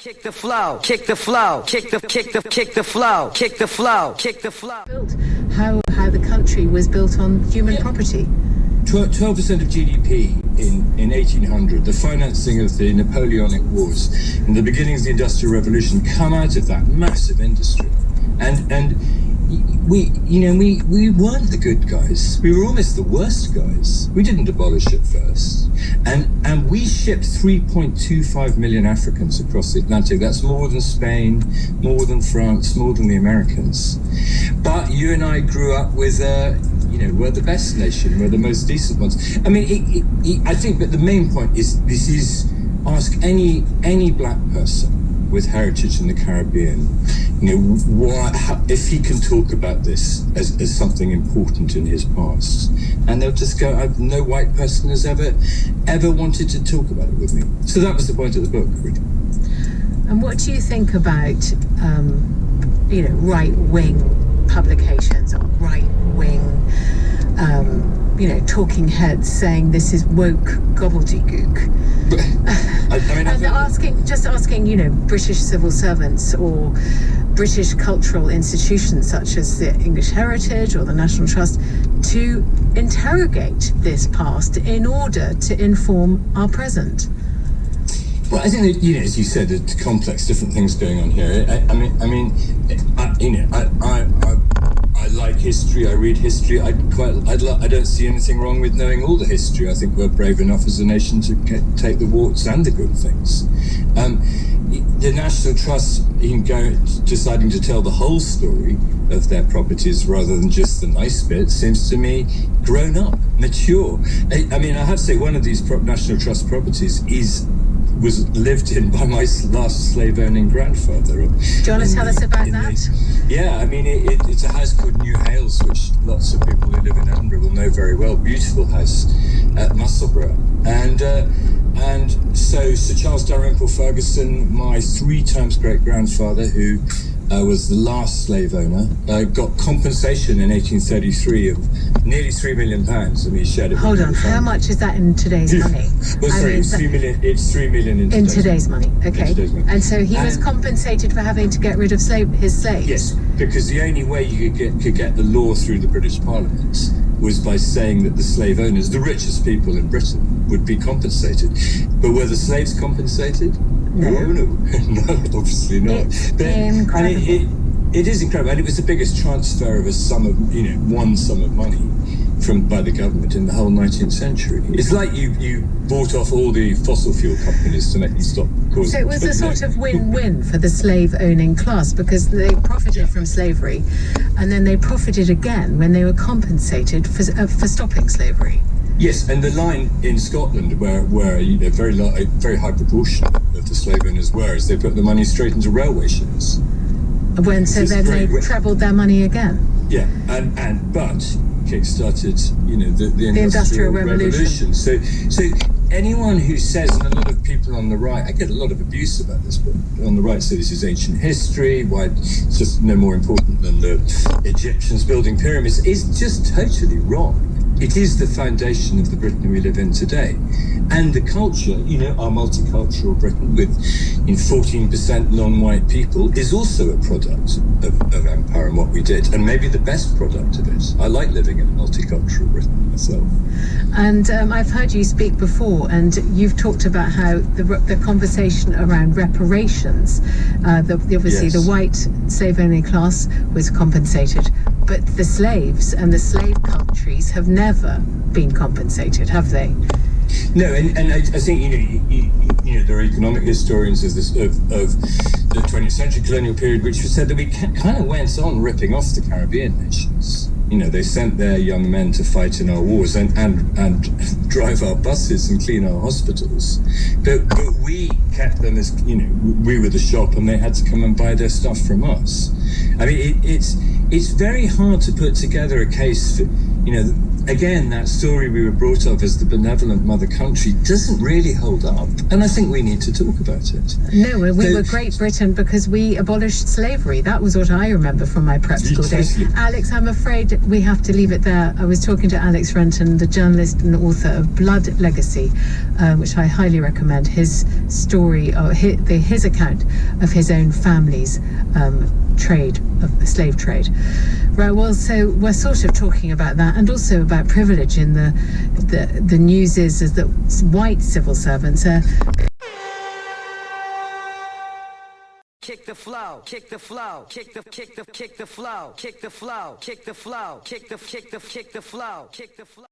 Kick the flow, kick the flow, kick the flow, kick the flow, kick the flow. Built how the country was built on human property. 12% of GDP in 1800, the financing of the Napoleonic Wars, and the beginnings of the Industrial Revolution come out of that massive industry. And we weren't the good guys. We were almost the worst guys. We didn't abolish it first. And we shipped 3.25 million Africans across the Atlantic. That's more than Spain, more than France, more than the Americans. But you and I grew up with, we're the best nation. We're the most decent ones. I mean, I think that the main point is ask any black person with heritage in the Caribbean, if he can talk about this as something important in his past, and they'll just go, no white person has ever wanted to talk about it with me. So that was the point of the book, really. And what do you think about, right-wing publications or right-wing, talking heads saying this is woke gobbledygook? And asking, British civil servants or British cultural institutions such as the English Heritage or the National Trust to interrogate this past in order to inform our present. Well, I think that, as you said, there's complex different things going on here. I like history. I read history. I don't see anything wrong with knowing all the history. I think we're brave enough as a nation to take the warts and the good things. The National Trust, deciding to tell the whole story of their properties rather than just the nice bit, seems to me grown up, mature. I have to say, one of these National Trust properties was lived in by my last slave-owning grandfather. Do you want to tell us about that? It's a house called New Hales, which lots of people who live in Edinburgh will know very well. Beautiful house at Musselburgh. And so Sir Charles Dalrymple Ferguson, my 3 times great-grandfather, who was the last slave owner, got compensation in 1833 of nearly £3 million. He shared it. Hold on, how much is that in today's money? It's 3 million. It's 3 million in today's money. Okay. And so he was compensated for having to get rid of his slaves. Yes, because the only way you could get the law through the British Parliament was by saying that the slave owners, the richest people in Britain, would be compensated. But were the slaves compensated? No, obviously not. It is incredible, and it was the biggest transfer of one sum of money by the government in the whole 19th century. It's like you bought off all the fossil fuel companies to make them stop causing. So it was a sort of win-win for the slave-owning class because they profited from slavery, and then they profited again when they were compensated for stopping slavery. Yes, and the line in Scotland where a very high proportion of the slave owners were, is they put the money straight into railway shares. Then they trebled their money again. Yeah, but kick-started, the Industrial Revolution. So anyone who says, and a lot of people on the right, I get a lot of abuse about this book, on the right say this is ancient history, why it's just no more important than the Egyptians building pyramids, is just totally wrong. It is the foundation of the Britain we live in today. And the culture, our multicultural Britain with 14% non-white people is also a product of empire and what we did, and maybe the best product of it. I like living in a multicultural Britain myself. And I've heard you speak before, and you've talked about how the conversation around reparations, the white slave-owning class was compensated, but the slaves and the slave countries have never been compensated, have they? No, and I think there are economic historians of the 20th century colonial period which said that we kind of went on ripping off the Caribbean nations. They sent their young men to fight in our wars and drive our buses and clean our hospitals, but we kept them as we were the shop and they had to come and buy their stuff from us. I mean, it's very hard to put together a case for again, that story we were brought up as the benevolent mother country doesn't really hold up. And I think we need to talk about it. No, we were Great Britain because we abolished slavery. That was what I remember from my prep school days. Alex, I'm afraid we have to leave it there. I was talking to Alex Renton, the journalist and author of Blood Legacy, which I highly recommend. His story, or his account of his own family's trade, of the slave trade. Right, well, so we're sort of talking about that, and also about privilege in the news is that white civil servants are... Kick the flow, kick the flow, kick the flow, kick the flow, kick the flow, kick the flow, kick the flow, kick the flow.